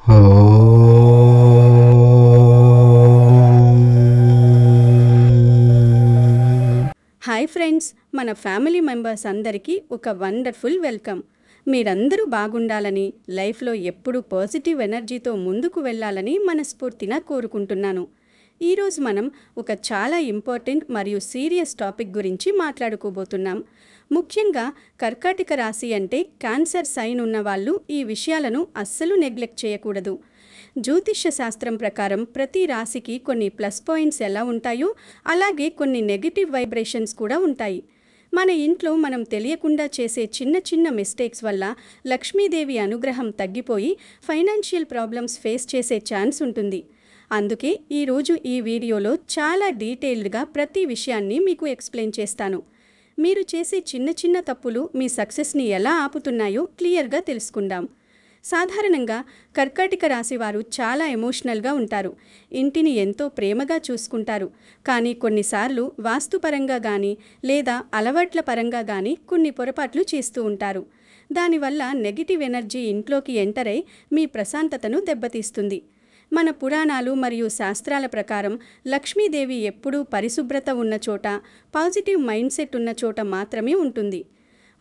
Hi friends, మన family members అందరికీ ఒక వండర్ఫుల్ వెల్కమ్. మీరందరూ బాగుండాలని, లైఫ్లో ఎప్పుడూ పాజిటివ్ ఎనర్జీతో ముందుకు వెళ్ళాలని మనస్ఫూర్తిగా కోరుకుంటున్నాను. ఈరోజు మనం ఒక చాలా ఇంపార్టెంట్ మరియు సీరియస్ టాపిక్ గురించి మాట్లాడుకోబోతున్నాం. ముఖ్యంగా కర్కాటక రాశి అంటే క్యాన్సర్ సైన్ ఉన్న వాళ్ళు ఈ విషయాలను అస్సలు నెగ్లెక్ట్ చేయకూడదు. జ్యోతిష్య శాస్త్రం ప్రకారం ప్రతి రాశికి కొన్ని ప్లస్ పాయింట్స్ ఎలా ఉంటాయో అలాగే కొన్ని నెగిటివ్ వైబ్రేషన్స్ కూడా ఉంటాయి. మన ఇంట్లో మనం తెలియకుండా చేసే చిన్న చిన్న మిస్టేక్స్ వల్ల లక్ష్మీదేవి అనుగ్రహం తగ్గిపోయి ఫైనాన్షియల్ ప్రాబ్లమ్స్ ఫేస్ చేసే ఛాన్స్ ఉంటుంది. అందుకే ఈరోజు ఈ వీడియోలో చాలా డీటెయిల్డ్గా ప్రతి విషయాన్ని మీకు ఎక్స్ప్లెయిన్ చేస్తాను. మీరు చేసే చిన్న చిన్న తప్పులు మీ సక్సెస్ని ఎలా ఆపుతున్నాయో క్లియర్గా తెలుసుకుందాం. సాధారణంగా కర్కాటక రాశి వారు చాలా ఎమోషనల్గా ఉంటారు. ఇంటిని ఎంతో ప్రేమగా చూసుకుంటారు. కానీ కొన్నిసార్లు వాస్తుపరంగా కానీ లేదా అలవాట్ల పరంగా కానీ కొన్ని పొరపాట్లు చేస్తూ ఉంటారు. దానివల్ల నెగిటివ్ ఎనర్జీ ఇంట్లోకి ఎంటర్ అయి మీ ప్రశాంతతను దెబ్బతీస్తుంది. మన పురాణాలు మరియు శాస్త్రాల ప్రకారం లక్ష్మీదేవి ఎప్పుడూ పరిశుభ్రత ఉన్న చోట, పాజిటివ్ మైండ్ సెట్ ఉన్న చోట మాత్రమే ఉంటుంది.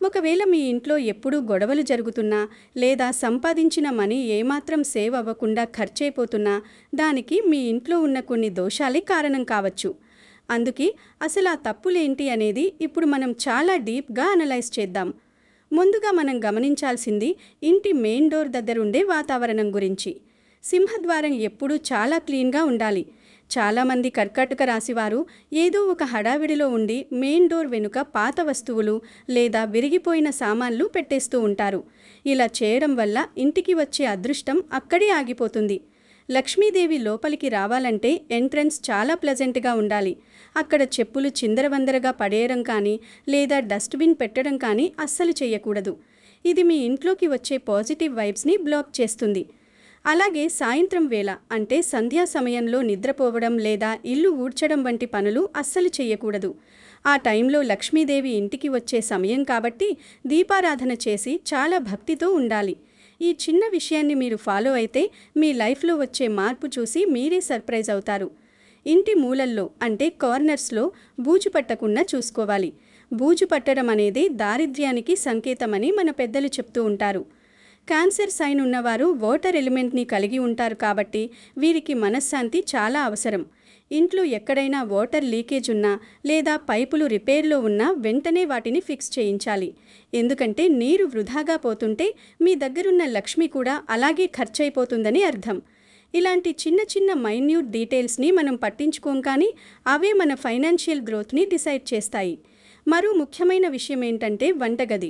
ఒకవేళ మీ ఇంట్లో ఎప్పుడూ గొడవలు జరుగుతున్నా లేదా సంపాదించిన మనీ ఏమాత్రం సేవ్ అవ్వకుండా ఖర్చయిపోతున్నా దానికి మీ ఇంట్లో ఉన్న కొన్ని దోషాలే కారణం కావచ్చు. అందుకే అసలు ఆ తప్పులేంటి అనేది ఇప్పుడు మనం చాలా డీప్గా అనలైజ్ చేద్దాం. ముందుగా మనం గమనించాల్సింది ఇంటి మెయిన్ డోర్ దగ్గరుండే వాతావరణం గురించి. సింహద్వారం ఎప్పుడూ చాలా క్లీన్గా ఉండాలి. చాలామంది కర్కాటక రాశివారు ఏదో ఒక హడావిడిలో ఉండి మెయిన్ డోర్ వెనుక పాత వస్తువులు లేదా విరిగిపోయిన సామాన్లు పెట్టేస్తూ ఉంటారు. ఇలా చేయడం వల్ల ఇంటికి వచ్చే అదృష్టం అక్కడే ఆగిపోతుంది. లక్ష్మీదేవి లోపలికి రావాలంటే ఎంట్రన్స్ చాలా ప్లెజెంట్గా ఉండాలి. అక్కడ చెప్పులు చిందరవందరగా పడేయడం కానీ లేదా డస్ట్బిన్ పెట్టడం కానీ అస్సలు చేయకూడదు. ఇది మీ ఇంట్లోకి వచ్చే పాజిటివ్ వైబ్స్ని బ్లాక్ చేస్తుంది. అలాగే సాయంత్రం వేళ అంటే సంధ్యా సమయంలో నిద్రపోవడం లేదా ఇల్లు ఊడ్చడం వంటి పనులు అస్సలు చేయకూడదు. ఆ టైంలో లక్ష్మీదేవి ఇంటికి వచ్చే సమయం కాబట్టి దీపారాధన చేసి చాలా భక్తితో ఉండాలి. ఈ చిన్న విషయాన్ని మీరు ఫాలో అయితే మీ లైఫ్లో వచ్చే మార్పు చూసి మీరే సర్ప్రైజ్ అవుతారు. ఇంటి మూలల్లో అంటే కార్నర్స్లో బూజు పట్టకుండా చూసుకోవాలి. బూజు పట్టడం అనేది దారిద్ర్యానికి సంకేతమని మన పెద్దలు చెప్తూ ఉంటారు. క్యాన్సర్ సైన్ ఉన్నవారు వాటర్ ఎలిమెంట్ని కలిగి ఉంటారు కాబట్టి వీరికి మనశ్శాంతి చాలా అవసరం. ఇంట్లో ఎక్కడైనా వాటర్ లీకేజ్ ఉన్నా లేదా పైపులు రిపేర్లో ఉన్నా వెంటనే వాటిని ఫిక్స్ చేయించాలి. ఎందుకంటే నీరు వృధాగా పోతుంటే మీ దగ్గరున్న లక్ష్మి కూడా అలాగే ఖర్చయిపోతుందని అర్థం. ఇలాంటి చిన్న చిన్న మైన్యూట్ డీటెయిల్స్ని మనం పట్టించుకోం, కానీ అవే మన ఫైనాన్షియల్ గ్రోత్ని డిసైడ్ చేస్తాయి. మరో ముఖ్యమైన విషయం ఏంటంటే వంటగది.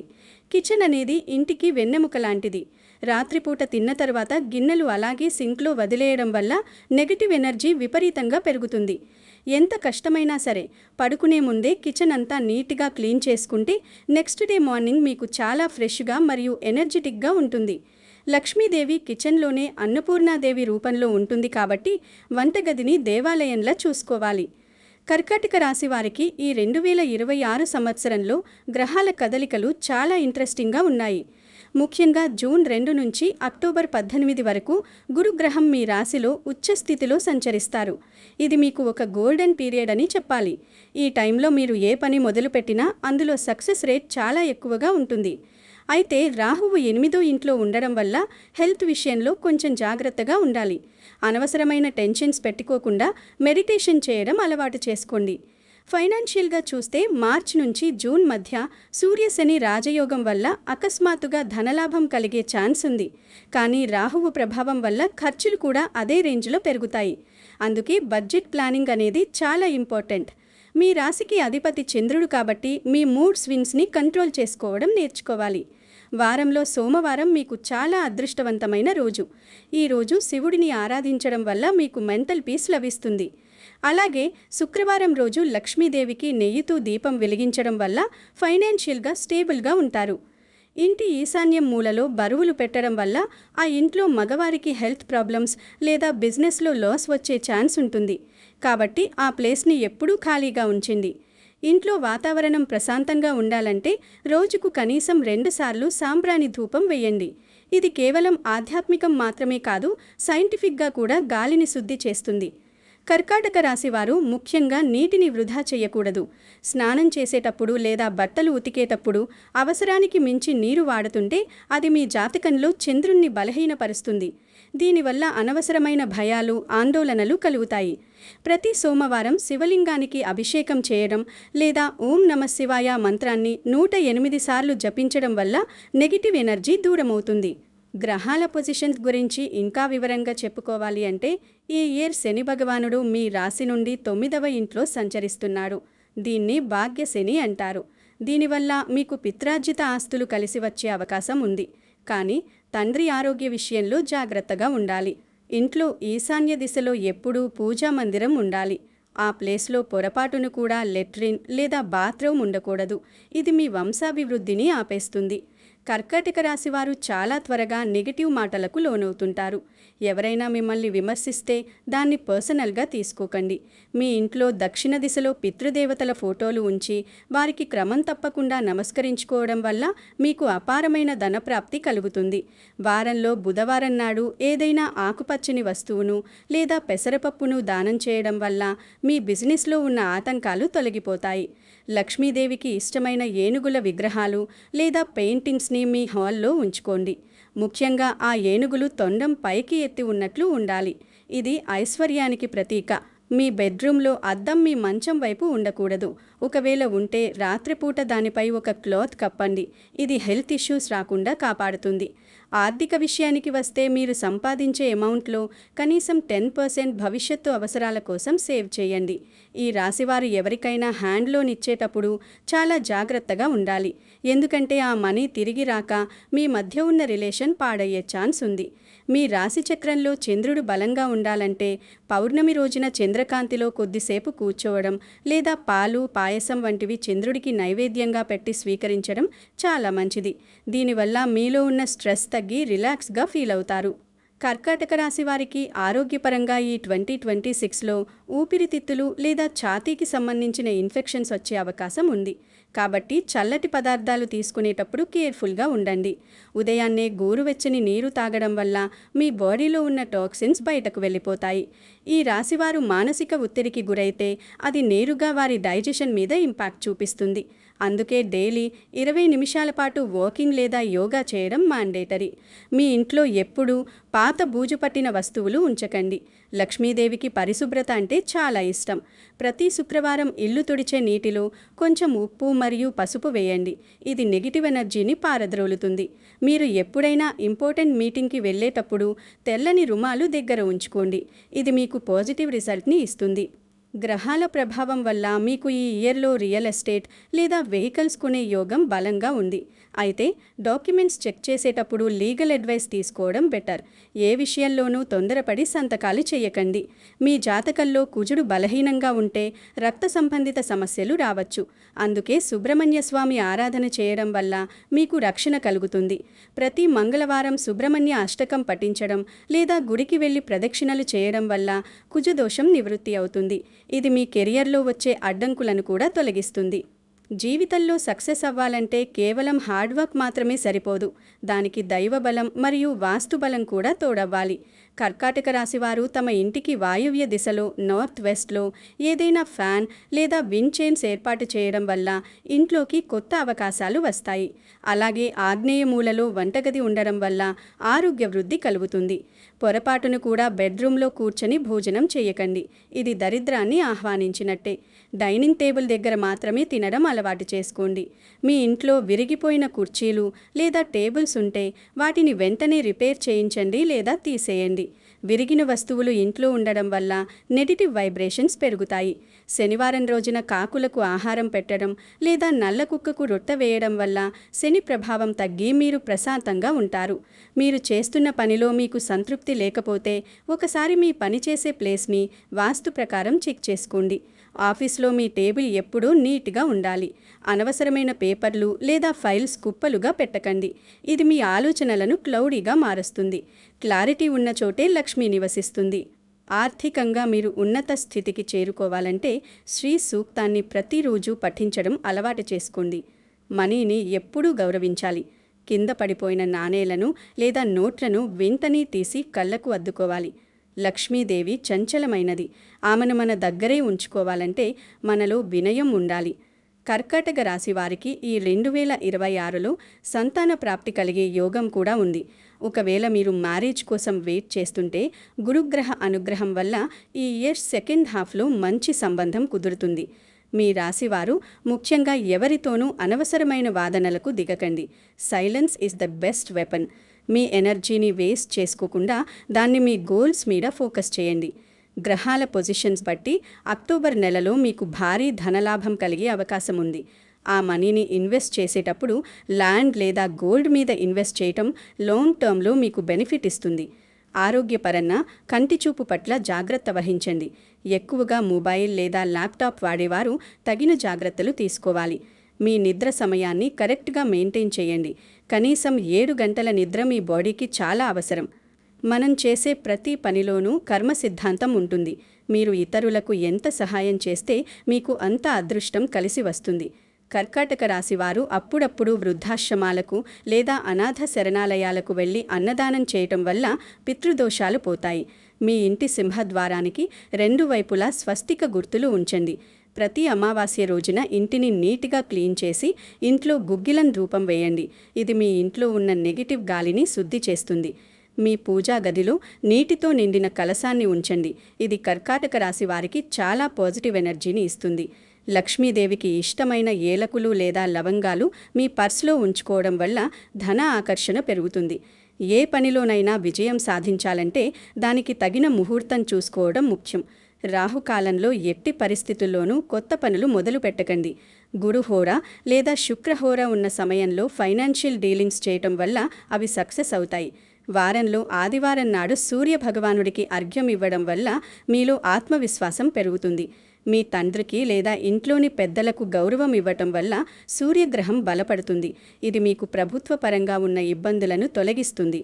కిచెన్ అనేది ఇంటికి వెన్నెముక లాంటిది. రాత్రిపూట తిన్న తర్వాత గిన్నెలు అలాగే సింక్లో వదిలేయడం వల్ల నెగటివ్ ఎనర్జీ విపరీతంగా పెరుగుతుంది. ఎంత కష్టమైనా సరే పడుకునే ముందే కిచెన్ అంతా నీట్గా క్లీన్ చేసుకుంటే నెక్స్ట్ డే మార్నింగ్ మీకు చాలా ఫ్రెష్గా మరియు ఎనర్జెటిక్గా ఉంటుంది. లక్ష్మీదేవి కిచెన్లోనే అన్నపూర్ణాదేవి రూపంలో ఉంటుంది కాబట్టి వంటగదిని దేవాలయంలా చూసుకోవాలి. కర్కాటక రాశి వారికి ఈ 2026 సంవత్సరంలో గ్రహాల కదలికలు చాలా ఇంట్రెస్టింగ్గా ఉన్నాయి. ముఖ్యంగా జూన్ 2 నుంచి అక్టోబర్ 18 వరకు గురుగ్రహం మీ రాశిలో ఉచ్చస్థితిలో సంచరిస్తారు. ఇది మీకు ఒక గోల్డెన్ పీరియడ్ అని చెప్పాలి. ఈ టైంలో మీరు ఏ పని మొదలుపెట్టినా అందులో సక్సెస్ రేట్ చాలా ఎక్కువగా ఉంటుంది. అయితే రాహువు 8వ ఇంట్లో ఉండడం వల్ల హెల్త్ విషయంలో కొంచెం జాగ్రత్తగా ఉండాలి. అనవసరమైన టెన్షన్స్ పెట్టుకోకుండా మెడిటేషన్ చేయడం అలవాటు చేసుకోండి. ఫైనాన్షియల్గా చూస్తే మార్చ్ నుంచి జూన్ మధ్య సూర్యశని రాజయోగం వల్ల అకస్మాత్తుగా ధనలాభం కలిగే ఛాన్స్ ఉంది. కానీ రాహువు ప్రభావం వల్ల ఖర్చులు కూడా అదే రేంజ్లో పెరుగుతాయి. అందుకే బడ్జెట్ ప్లానింగ్ అనేది చాలా ఇంపార్టెంట్. మీ రాశికి అధిపతి చంద్రుడు కాబట్టి మీ మూడ్ స్వింగ్స్ని కంట్రోల్ చేసుకోవడం నేర్చుకోవాలి. వారంలో సోమవారం మీకు చాలా అదృష్టవంతమైన రోజు. ఈరోజు శివుడిని ఆరాధించడం వల్ల మీకు మెంటల్ పీస్ లభిస్తుంది. అలాగే శుక్రవారం రోజు లక్ష్మీదేవికి నెయ్యితో దీపం వెలిగించడం వల్ల ఫైనాన్షియల్గా స్టేబుల్గా ఉంటారు. ఇంటి ఈశాన్యం మూలలో బరువులు పెట్టడం వల్ల ఆ ఇంట్లో మగవారికి హెల్త్ ప్రాబ్లమ్స్ లేదా బిజినెస్లో లాస్ వచ్చే ఛాన్స్ ఉంటుంది. కాబట్టి ఆ ప్లేస్ని ఎప్పుడూ ఖాళీగా ఉంచండి. ఇంట్లో వాతావరణం ప్రశాంతంగా ఉండాలంటే రోజుకు కనీసం 2 సార్లు సాంబ్రాణి ధూపం వేయండి. ఇది కేవలం ఆధ్యాత్మికం మాత్రమే కాదు, సైంటిఫిక్గా కూడా గాలిని శుద్ధి చేస్తుంది. కర్కాటక రాశివారు ముఖ్యంగా నీటిని వృధా చేయకూడదు. స్నానం చేసేటప్పుడు లేదా బట్టలు ఉతికేటప్పుడు అవసరానికి మించి నీరు వాడుతుంటే అది మీ జాతకంలో చంద్రుణ్ణి బలహీనపరుస్తుంది. దీనివల్ల అనవసరమైన భయాలు, ఆందోళనలు కలుగుతాయి. ప్రతి సోమవారం శివలింగానికి అభిషేకం చేయడం లేదా ఓం నమఃశివాయ మంత్రాన్ని 108 సార్లు జపించడం వల్ల నెగిటివ్ ఎనర్జీ దూరమవుతుంది. గ్రహాల పొజిషన్స్ గురించి ఇంకా వివరంగా చెప్పుకోవాలి అంటే, ఈ ఇయర్ శని భగవానుడు మీ రాశి నుండి 9వ ఇంట్లో సంచరిస్తున్నాడు. దీన్ని భాగ్య శని అంటారు. దీనివల్ల మీకు పిత్రార్జిత ఆస్తులు కలిసి వచ్చే అవకాశం ఉంది. కానీ తండ్రి ఆరోగ్య విషయంలో జాగ్రత్తగా ఉండాలి. ఇంట్లో ఈశాన్య దిశలో ఎప్పుడూ పూజా మందిరం ఉండాలి. ఆ ప్లేస్లో పొరపాటును కూడా లెట్రిన్ లేదా బాత్రూమ్ ఉండకూడదు. ఇది మీ వంశాభివృద్ధిని ఆపేస్తుంది. కర్కాటక రాశివారు చాలా త్వరగా నెగిటివ్ మాటలకు లోనవుతుంటారు. ఎవరైనా మిమ్మల్ని విమర్శిస్తే దాన్ని పర్సనల్గా తీసుకోకండి. మీ ఇంట్లో దక్షిణ దిశలో పితృదేవతల ఫోటోలు ఉంచి వారికి క్రమం తప్పకుండా నమస్కరించుకోవడం వల్ల మీకు అపారమైన ధనప్రాప్తి కలుగుతుంది. వారంలో బుధవారం నాడు ఏదైనా ఆకుపచ్చని వస్తువును లేదా పెసరపప్పును దానం చేయడం వల్ల మీ బిజినెస్లో ఉన్న ఆటంకాలు తొలగిపోతాయి. లక్ష్మీదేవికి ఇష్టమైన ఏనుగుల విగ్రహాలు లేదా పెయింటింగ్స్ని మీ హాల్లో ఉంచుకోండి. ముఖ్యంగా ఆ ఏనుగులు తొండం పైకి ఎత్తి ఉన్నట్లు ఉండాలి. ఇది ఐశ్వర్యానికి ప్రతీక. మీ బెడ్రూమ్లో అద్దం మీ మంచం వైపు ఉండకూడదు. ఒకవేళ ఉంటే రాత్రిపూట దానిపై ఒక క్లాత్ కప్పండి. ఇది హెల్త్ ఇష్యూస్ రాకుండా కాపాడుతుంది. ఆర్థిక విషయానికి వస్తే మీరు సంపాదించే అమౌంట్లో కనీసం 10% భవిష్యత్తు అవసరాల కోసం సేవ్ చేయండి. ఈ రాశివారు ఎవరికైనా హ్యాండ్ లోన్ ఇచ్చేటప్పుడు చాలా జాగ్రత్తగా ఉండాలి. ఎందుకంటే ఆ మనీ తిరిగి రాక మీ మధ్య ఉన్న రిలేషన్ పాడయ్యే ఛాన్స్ ఉంది. మీ రాశి చక్రంలో చంద్రుడు బలంగా ఉండాలంటే పౌర్ణమి రోజున చంద్రకాంతిలో కొద్దిసేపు కూర్చోవడం లేదా పాలు, పాయసం వంటివి చంద్రుడికి నైవేద్యంగా పెట్టి స్వీకరించడం చాలా మంచిది. దీనివల్ల మీలో ఉన్న స్ట్రెస్ తగ్గి రిలాక్స్గా ఫీల్ అవుతారు. కర్కాటక రాశి వారికి ఆరోగ్యపరంగా ఈ 2026లో ఊపిరితిత్తులు లేదా ఛాతీకి సంబంధించిన ఇన్ఫెక్షన్స్ వచ్చే అవకాశం ఉంది. కాబట్టి చల్లటి పదార్థాలు తీసుకునేటప్పుడు కేర్ఫుల్గా ఉండండి. ఉదయాన్నే గోరువెచ్చని నీరు తాగడం వల్ల మీ బాడీలో ఉన్న టాక్సిన్స్ బయటకు వెళ్ళిపోతాయి. ఈ రాశివారు మానసిక ఒత్తిడికి గురైతే అది నేరుగా వారి డైజెషన్ మీద ఇంపాక్ట్ చూపిస్తుంది. అందుకే డైలీ 20 నిమిషాల పాటు వాకింగ్ లేదా యోగా చేయడం మాండేటరీ. మీ ఇంట్లో ఎప్పుడూ పాత బూజు పట్టిన వస్తువులు ఉంచకండి. లక్ష్మీదేవికి పరిశుభ్రత అంటే చాలా ఇష్టం. ప్రతి శుక్రవారం ఇల్లు తుడిచే నీటిలో కొంచెం ఉప్పు మరియు పసుపు వేయండి. ఇది నెగిటివ్ ఎనర్జీని పారద్రోలుతుంది. మీరు ఎప్పుడైనా ఇంపార్టెంట్ మీటింగ్కి వెళ్ళేటప్పుడు తెల్లని రుమాలు దగ్గర ఉంచుకోండి. ఇది మీకు పాజిటివ్ రిజల్ట్ని ఇస్తుంది. గ్రహాల ప్రభావం వల్ల మీకు ఈ ఇయర్లో రియల్ ఎస్టేట్ లేదా వెహికల్స్ కొనే యోగం బలంగా ఉంది. అయితే డాక్యుమెంట్స్ చెక్ చేసేటప్పుడు లీగల్ అడ్వైస్ తీసుకోవడం బెటర్. ఏ విషయంలోనూ తొందరపడి సంతకాలు చేయకండి. మీ జాతకంలో కుజుడు బలహీనంగా ఉంటే రక్త సంబంధిత సమస్యలు రావచ్చు. అందుకే సుబ్రహ్మణ్య స్వామి ఆరాధన చేయడం వల్ల మీకు రక్షణ కలుగుతుంది. ప్రతి మంగళవారం సుబ్రహ్మణ్య అష్టకం పఠించడం లేదా గుడికి వెళ్లి ప్రదక్షిణలు చేయడం వల్ల కుజదోషం నివృత్తి అవుతుంది. ఇది మీ కెరియర్లో వచ్చే అడ్డంకులను కూడా తొలగిస్తుంది. జీవితంలో సక్సెస్ అవ్వాలంటే కేవలం హార్డ్ వర్క్ మాత్రమే సరిపోదు. దానికి దైవబలం మరియు వాస్తుబలం కూడా తోడవ్వాలి. కర్కాటక రాశివారు తమ ఇంటికి వాయువ్య దిశలో నార్త్ వెస్ట్లో ఏదైనా ఫ్యాన్ లేదా విండ్ చైన్స్ ఏర్పాటు చేయడం వల్ల ఇంట్లోకి కొత్త అవకాశాలు వస్తాయి. అలాగే ఆగ్నేయ మూలలో వంటగది ఉండడం వల్ల ఆరోగ్య వృద్ధి కలుగుతుంది. పొరపాటును కూడా బెడ్రూమ్లో కూర్చొని భోజనం చేయకండి. ఇది దరిద్రాన్ని ఆహ్వానించినట్టే. డైనింగ్ టేబుల్ దగ్గర మాత్రమే తినడం అలవాటు చేసుకోండి. మీ ఇంట్లో విరిగిపోయిన కుర్చీలు లేదా టేబుల్స్ ఉంటే వాటిని వెంటనే రిపేర్ చేయించండి లేదా తీసేయండి. విరిగిన వస్తువులు ఇంట్లో ఉండడం వల్ల నెగిటివ్ వైబ్రేషన్స్ పెరుగుతాయి. శనివారం రోజున కాకులకు ఆహారం పెట్టడం లేదా నల్ల కుక్కకు రొట్టె వేయడం వల్ల శని ప్రభావం తగ్గి మీరు ప్రశాంతంగా ఉంటారు. మీరు చేస్తున్న పనిలో మీకు సంతృప్తి లేకపోతే ఒకసారి మీ పని చేసే ప్లేస్ని వాస్తు ప్రకారం చెక్ చేసుకోండి. ఆఫీస్లో మీ టేబుల్ ఎప్పుడూ నీట్గా ఉండాలి. అనవసరమైన పేపర్లు లేదా ఫైల్స్ కుప్పలుగా పెట్టకండి. ఇది మీ ఆలోచనలను క్లౌడీగా మారుస్తుంది. క్లారిటీ ఉన్న చోటే లక్ష్మి నివసిస్తుంది. ఆర్థికంగా మీరు ఉన్నత స్థితికి చేరుకోవాలంటే శ్రీ సూక్తాన్ని ప్రతిరోజు పఠించడం అలవాటు చేసుకోండి. మనీని ఎప్పుడూ గౌరవించాలి. కింద పడిపోయిన నాణేలను లేదా నోట్లను వెంటనే తీసి కళ్ళకు అద్దుకోవాలి. లక్ష్మీదేవి చంచలమైనది. ఆమెను మన దగ్గరే ఉంచుకోవాలంటే మనలో వినయం ఉండాలి. కర్కాటక రాశి వారికి ఈ 2026లో సంతాన ప్రాప్తి కలిగే యోగం కూడా ఉంది. ఒకవేళ మీరు మ్యారేజ్ కోసం వెయిట్ చేస్తుంటే గురుగ్రహ అనుగ్రహం వల్ల ఈ ఇయర్ సెకండ్ హాఫ్లో మంచి సంబంధం కుదురుతుంది. మీ రాశివారు ముఖ్యంగా ఎవరితోనూ అనవసరమైన వాదనలకు దిగకండి. Silence is the best weapon. మీ ఎనర్జీని వేస్ట్ చేసుకోకుండా దాన్ని మీ గోల్స్ మీద ఫోకస్ చేయండి. గ్రహాల పొజిషన్స్ బట్టి అక్టోబర్ నెలలో మీకు భారీ ధనలాభం కలిగే అవకాశం ఉంది. ఆ మనీని ఇన్వెస్ట్ చేసేటప్పుడు ల్యాండ్ లేదా గోల్డ్ మీద ఇన్వెస్ట్ చేయటం లాంగ్ టర్మ్లో మీకు బెనిఫిట్ ఇస్తుంది. ఆరోగ్యపరంగా కంటిచూపు పట్ల జాగ్రత్త వహించండి. ఎక్కువగా మొబైల్ లేదా ల్యాప్టాప్ వాడేవారు తగిన జాగ్రత్తలు తీసుకోవాలి. మీ నిద్ర సమయాన్ని కరెక్ట్గా మెయింటైన్ చేయండి. కనీసం 7 గంటల నిద్ర మీ బాడీకి చాలా అవసరం. మనం చేసే ప్రతి పనిలోనూ కర్మ సిద్ధాంతం ఉంటుంది. మీరు ఇతరులకు ఎంత సహాయం చేస్తే మీకు అంత అదృష్టం కలిసి వస్తుంది. కర్కాటక రాశివారు అప్పుడప్పుడు వృద్ధాశ్రమాలకు లేదా అనాథ శరణాలయాలకు వెళ్ళి అన్నదానం చేయటం వల్ల పితృదోషాలు పోతాయి. మీ ఇంటి సింహద్వారానికి 2 వైపులా స్వస్తిక గుర్తులు ఉంచండి. ప్రతి అమావాస్య రోజున ఇంటిని నీట్గా క్లీన్ చేసి ఇంట్లో గుగ్గిలం ధూపం వేయండి. ఇది మీ ఇంట్లో ఉన్న నెగిటివ్ గాలిని శుద్ధి చేస్తుంది. మీ పూజా గదిలో నీటితో నిండిన కలశాన్ని ఉంచండి. ఇది కర్కాటక రాశి వారికి చాలా పాజిటివ్ ఎనర్జీని ఇస్తుంది. లక్ష్మీదేవికి ఇష్టమైన ఏలకులు లేదా లవంగాలు మీ పర్సులో ఉంచుకోవడం వల్ల ధన ఆకర్షణ పెరుగుతుంది. ఏ పనిలోనైనా విజయం సాధించాలంటే దానికి తగిన ముహూర్తం చూసుకోవడం ముఖ్యం. రాహుకాలంలో ఎట్టి పరిస్థితుల్లోనూ కొత్త పనులు మొదలు పెట్టకండి. గురుహోర లేదా శుక్రహోర ఉన్న సమయంలో ఫైనాన్షియల్ డీలింగ్స్ చేయటం వల్ల అవి సక్సెస్ అవుతాయి. వారంలో ఆదివారం నాడు సూర్య భగవానుడికి అర్ఘ్యం ఇవ్వడం వల్ల మీలో ఆత్మవిశ్వాసం పెరుగుతుంది. మీ తండ్రికి లేదా ఇంట్లోని పెద్దలకు గౌరవం ఇవ్వటం వల్ల సూర్యగ్రహం బలపడుతుంది. ఇది మీకు ప్రభుత్వ పరంగా ఉన్న ఇబ్బందులను తొలగిస్తుంది.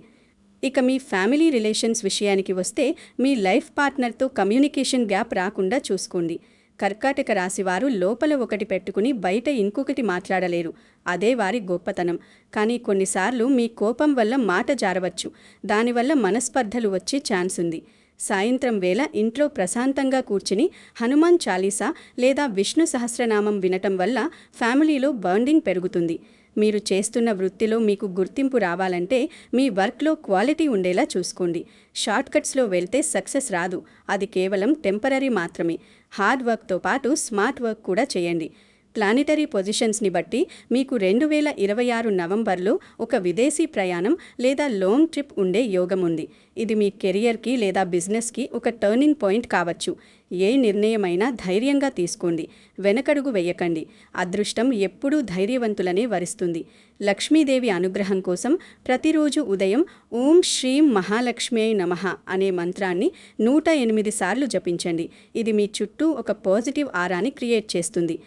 ఇక మీ ఫ్యామిలీ రిలేషన్స్ విషయానికి వస్తే మీ లైఫ్ పార్ట్నర్తో కమ్యూనికేషన్ గ్యాప్ రాకుండా చూసుకోండి. కర్కాటక రాశివారు లోపల ఒకటి పెట్టుకుని బయట ఇంకొకటి మాట్లాడలేరు. అదే వారి గొప్పతనం. కానీ కొన్నిసార్లు మీ కోపం వల్ల మాట జారవచ్చు. దానివల్ల మనస్పర్ధలు వచ్చే ఛాన్స్ ఉంది. సాయంత్రం వేళ ఇంట్లో ప్రశాంతంగా కూర్చుని హనుమాన్ చాలీసా లేదా విష్ణు సహస్రనామం వినటం వల్ల ఫ్యామిలీలో బాండింగ్ పెరుగుతుంది. మీరు చేస్తున్న వృత్తిలో మీకు గుర్తింపు రావాలంటే మీ వర్క్లో క్వాలిటీ ఉండేలా చూసుకోండి. షార్ట్కట్స్లో వెళ్తే సక్సెస్ రాదు. అది కేవలం టెంపరరీ మాత్రమే. హార్డ్ వర్క్తో పాటు స్మార్ట్ వర్క్ కూడా చేయండి. ప్లానిటరీ పొజిషన్స్ని బట్టి మీకు 2026 నవంబర్లో ఒక విదేశీ ప్రయాణం లేదా లాంగ్ ట్రిప్ ఉండే యోగం ఉంది. ఇది మీ కెరియర్కి లేదా బిజినెస్కి ఒక టర్నింగ్ పాయింట్ కావచ్చు. ఏ నిర్ణయమైనా ధైర్యంగా తీసుకోండి. వెనకడుగు వేయకండి. అదృష్టం ఎప్పుడూ ధైర్యవంతులనే వరిస్తుంది. లక్ష్మీదేవి అనుగ్రహం కోసం ప్రతిరోజు ఉదయం ఓం శ్రీం మహాలక్ష్మ్యై నమః అనే మంత్రాన్ని 108 సార్లు జపించండి. ఇది మీ చుట్టూ ఒక పాజిటివ్ ఆరాని క్రియేట్ చేస్తుంది.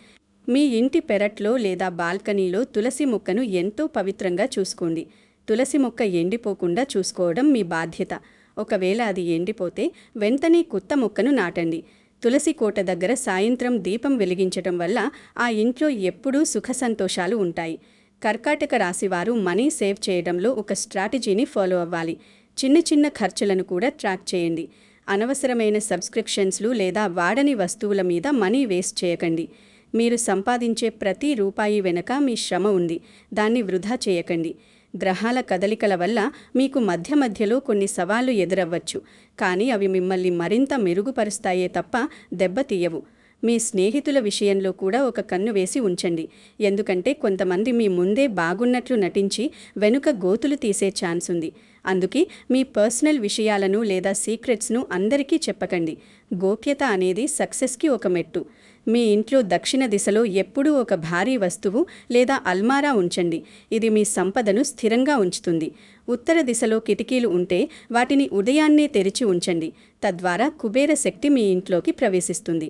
మీ ఇంటి పెరట్లో లేదా బాల్కనీలో తులసి మొక్కను ఎంతో పవిత్రంగా చూసుకోండి. తులసి మొక్క ఎండిపోకుండా చూసుకోవడం మీ బాధ్యత. ఒకవేళ అది ఎండిపోతే వెంటనే కొత్త మొక్కను నాటండి. తులసి కోట దగ్గర సాయంత్రం దీపం వెలిగించటం వల్ల ఆ ఇంట్లో ఎప్పుడూ సుఖ సంతోషాలు ఉంటాయి. కర్కాటక రాశివారు మనీ సేవ్ చేయడంలో ఒక స్ట్రాటజీని ఫాలో అవ్వాలి. చిన్న చిన్న ఖర్చులను కూడా ట్రాక్ చేయండి. అనవసరమైన సబ్స్క్రిప్షన్స్లు లేదా వాడని వస్తువుల మీద మనీ వేస్ట్ చేయకండి. మీరు సంపాదించే ప్రతి రూపాయి వెనక మీ శ్రమ ఉంది. దాన్ని వృధా చేయకండి. గ్రహాల కదలికల వల్ల మీకు మధ్యలో కొన్ని సవాళ్లు ఎదురవ్వచ్చు. కానీ అవి మిమ్మల్ని మరింత మెరుగుపరుస్తాయే తప్ప దెబ్బతీయవు. మీ స్నేహితుల విషయంలో కూడా ఒక కన్ను వేసి ఉంచండి. ఎందుకంటే కొంతమంది మీ ముందే బాగున్నట్లు నటించి వెనుక గోతులు తీసే ఛాన్స్ ఉంది. అందుకే మీ పర్సనల్ విషయాలను లేదా సీక్రెట్స్ను అందరికీ చెప్పకండి. గోప్యత అనేది సక్సెస్కి ఒక మెట్టు. మీ ఇంట్లో దక్షిణ దిశలో ఎప్పుడూ ఒక భారీ వస్తువు లేదా అల్మారా ఉంచండి. ఇది మీ సంపదను స్థిరంగా ఉంచుతుంది. ఉత్తర దిశలో కిటికీలు ఉంటే వాటిని ఉదయాన్నే తెరిచి ఉంచండి. తద్వారా కుబేర శక్తి మీ ఇంట్లోకి ప్రవేశిస్తుంది.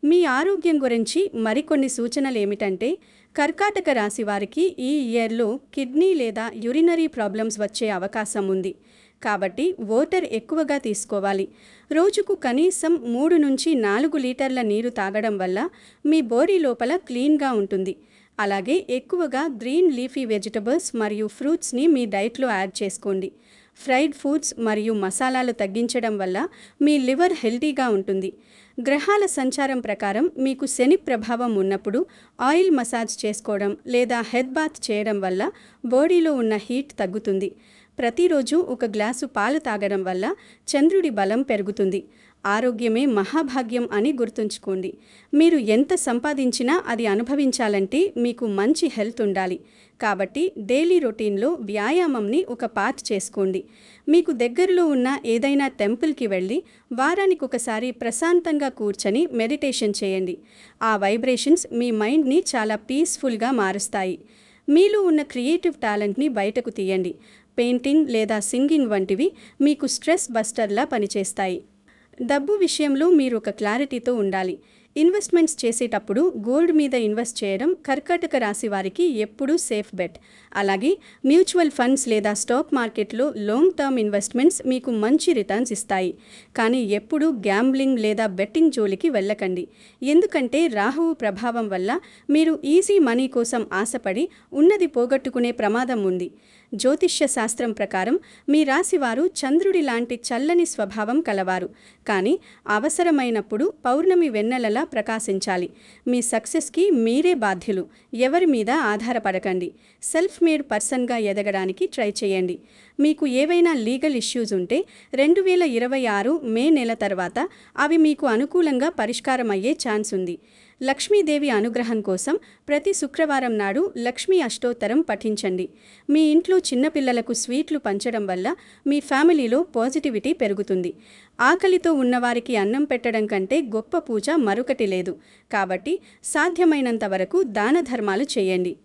మీ ఆరోగ్యం గురించి మరికొన్ని సూచనలు ఏమిటంటే, కర్కాటక రాశి వారికి ఈ ఇయర్లో కిడ్నీ లేదా యూరినరీ ప్రాబ్లమ్స్ వచ్చే అవకాశం ఉంది. కాబట్టి వాటర్ ఎక్కువగా తీసుకోవాలి. రోజుకు కనీసం 3 నుంచి 4 లీటర్ల నీరు తాగడం వల్ల మీ బాడీ లోపల క్లీన్గా ఉంటుంది. అలాగే ఎక్కువగా గ్రీన్ లీఫీ వెజిటబుల్స్ మరియు ఫ్రూట్స్ని మీ డైట్లో యాడ్ చేసుకోండి. ఫ్రైడ్ ఫుడ్స్ మరియు మసాలాలు తగ్గించడం వల్ల మీ లివర్ హెల్తీగా ఉంటుంది. గ్రహాల సంచారం ప్రకారం మీకు శని ప్రభావం ఉన్నప్పుడు ఆయిల్ మసాజ్ చేసుకోవడం లేదా హెడ్ బాత్ చేయడం వల్ల బాడీలో ఉన్న హీట్ తగ్గుతుంది. ప్రతిరోజు ఒక గ్లాసు పాలు తాగడం వల్ల చంద్రుడి బలం పెరుగుతుంది. ఆరోగ్యమే మహాభాగ్యం అని గుర్తుంచుకోండి. మీరు ఎంత సంపాదించినా అది అనుభవించాలంటే మీకు మంచి హెల్త్ ఉండాలి. కాబట్టి డైలీ రొటీన్లో వ్యాయామంని ఒక పార్ట్ చేసుకోండి. మీకు దగ్గరలో ఉన్న ఏదైనా టెంపుల్కి వెళ్ళి వారానికి ఒకసారి ప్రశాంతంగా కూర్చొని మెడిటేషన్ చేయండి. ఆ వైబ్రేషన్స్ మీ మైండ్ని చాలా పీస్ఫుల్గా మారుస్తాయి. మీలో ఉన్న క్రియేటివ్ టాలెంట్ని బయటకు తీయండి. పెయింటింగ్ లేదా సింగింగ్ వంటివి మీకు స్ట్రెస్ బస్టర్లా పనిచేస్తాయి. డబ్బు విషయంలో మీరు ఒక క్లారిటీతో ఉండాలి. ఇన్వెస్ట్మెంట్స్ చేసేటప్పుడు గోల్డ్ మీద ఇన్వెస్ట్ చేయడం కర్కాటక రాశి వారికి ఎప్పుడూ సేఫ్ బెట్. అలాగే మ్యూచువల్ ఫండ్స్ లేదా స్టాక్ మార్కెట్లో లాంగ్ టర్మ్ ఇన్వెస్ట్మెంట్స్ మీకు మంచి రిటర్న్స్ ఇస్తాయి. కానీ ఎప్పుడూ గ్యాంబ్లింగ్ లేదా బెట్టింగ్ జోలికి వెళ్ళకండి. ఎందుకంటే రాహువు ప్రభావం వల్ల మీరు ఈజీ మనీ కోసం ఆశపడి ఉన్నది పోగొట్టుకునే ప్రమాదం ఉంది. జ్యోతిష్య శాస్త్రం ప్రకారం మీ రాశివారు చంద్రుడి లాంటి చల్లని స్వభావం కలవారు. కానీ అవసరమైనప్పుడు పౌర్ణమి వెన్నెలలా ప్రకాశించాలి. మీ సక్సెస్కి మీరే బాధ్యులు. ఎవరి మీద ఆధారపడకండి. సెల్ఫ్ మేడ్ పర్సన్గా ఎదగడానికి ట్రై చేయండి. మీకు ఏవైనా లీగల్ ఇష్యూస్ ఉంటే 2026 మే నెల తర్వాత అవి మీకు అనుకూలంగా పరిష్కారం అయ్యే ఛాన్స్ ఉంది. లక్ష్మీదేవి అనుగ్రహం కోసం ప్రతి శుక్రవారం నాడు లక్ష్మీ అష్టోత్తరం పఠించండి. మీ ఇంట్లో చిన్నపిల్లలకు స్వీట్లు పంచడం వల్ల మీ ఫ్యామిలీలో పాజిటివిటీ పెరుగుతుంది. ఆకలితో ఉన్నవారికి అన్నం పెట్టడం కంటే గొప్ప పూజ మరొకటి లేదు. కాబట్టి సాధ్యమైనంత వరకు దాన ధర్మాలు చేయండి.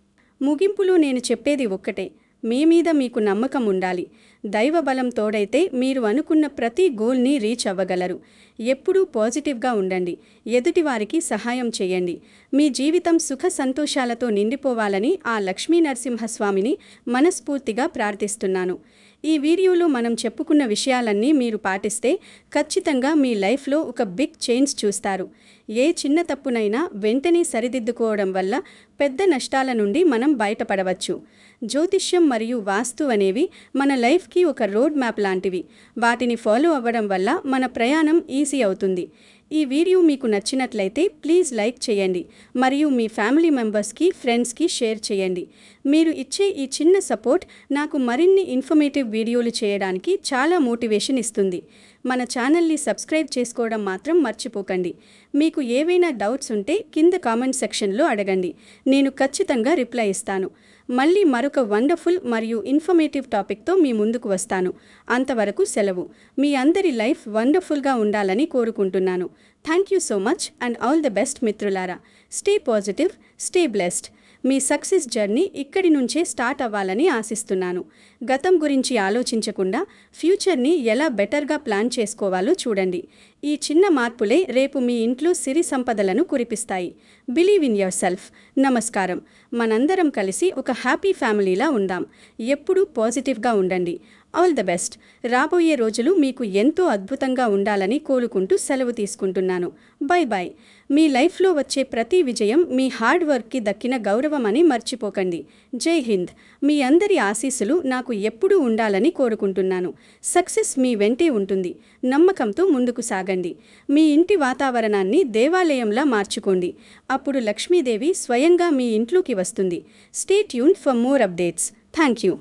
ముగింపులో నేను చెప్పేది ఒక్కటే, మీ మీద మీకు నమ్మకం ఉండాలి. దైవ బలం తోడైతే మీరు అనుకున్న ప్రతి గోల్ని రీచ్ అవ్వగలరు. ఎప్పుడూ పాజిటివ్గా ఉండండి. ఎదుటివారికి సహాయం చేయండి. మీ జీవితం సుఖ సంతోషాలతో నిండిపోవాలని ఆ లక్ష్మీ నరసింహస్వామిని మనస్ఫూర్తిగా ప్రార్థిస్తున్నాను. ఈ వీడియోలో మనం చెప్పుకున్న విషయాలన్నీ మీరు పాటిస్తే ఖచ్చితంగా మీ లైఫ్లో ఒక బిగ్ చేంజ్ చూస్తారు. ఏ చిన్న తప్పునైనా వెంటనే సరిదిద్దుకోవడం వల్ల పెద్ద నష్టాల నుండి మనం బయటపడవచ్చు. జ్యోతిష్యం మరియు వాస్తు అనేవి మన లైఫ్కి ఒక రోడ్ మ్యాప్ లాంటివి. వాటిని ఫాలో అవ్వడం వల్ల మన ప్రయాణం ఈజీ అవుతుంది. ఈ వీడియో మీకు నచ్చినట్లయితే ప్లీజ్ లైక్ చేయండి మరియు మీ ఫ్యామిలీ మెంబర్స్కి, ఫ్రెండ్స్కి షేర్ చేయండి. మీరు ఇచ్చే ఈ చిన్న సపోర్ట్ నాకు మరిన్ని ఇన్ఫర్మేటివ్ వీడియోలు చేయడానికి చాలా మోటివేషన్ ఇస్తుంది. మన ఛానల్ని సబ్స్క్రైబ్ చేసుకోవడం మాత్రం మర్చిపోకండి. మీకు ఏవైనా డౌట్స్ ఉంటే కింద కామెంట్ సెక్షన్లో అడగండి. నేను ఖచ్చితంగా రిప్లై ఇస్తాను. మళ్ళీ మరొక వండర్ఫుల్ మరియు ఇన్ఫర్మేటివ్ టాపిక్తో మీ ముందుకు వస్తాను. అంతవరకు సెలవు. మీ అందరి లైఫ్ వండర్ఫుల్గా ఉండాలని కోరుకుంటున్నాను. Thank you so much and all the best మిత్రులారా. Stay positive, stay blessed. మీ సక్సెస్ జర్నీ ఇక్కడి నుంచే స్టార్ట్ అవ్వాలని ఆశిస్తున్నాను. గతం గురించి ఆలోచించకుండా ఫ్యూచర్ని ఎలా బెటర్గా ప్లాన్ చేసుకోవాలో చూడండి. ఈ చిన్న మార్పులే రేపు మీ ఇంట్లో సిరి సంపదలను కురిపిస్తాయి. Believe in yourself. నమస్కారం. మనందరం కలిసి ఒక హ్యాపీ ఫ్యామిలీలా ఉందాం. ఎప్పుడూ పాజిటివ్గా ఉండండి. All the best. రాబోయే రోజులు మీకు ఎంతో అద్భుతంగా ఉండాలని కోరుకుంటూ సెలవు తీసుకుంటున్నాను. By by. మీ లైఫ్లో వచ్చే ప్రతి విజయం మీ హార్డ్ వర్క్కి దక్కిన గౌరవం అని మర్చిపోకండి. జై హింద్. మీ అందరి ఆశీస్సులు నాకు ఎప్పుడూ ఉండాలని కోరుకుంటున్నాను. సక్సెస్ మీ వెంటే ఉంటుంది. నమ్మకంతో ముందుకు సాగండి. మీ ఇంటి వాతావరణాన్ని దేవాలయంలా మార్చుకోండి. అప్పుడు లక్ష్మీదేవి స్వయంగా మీ ఇంట్లోకి వస్తుంది. Stay tune for more updates. Thank you.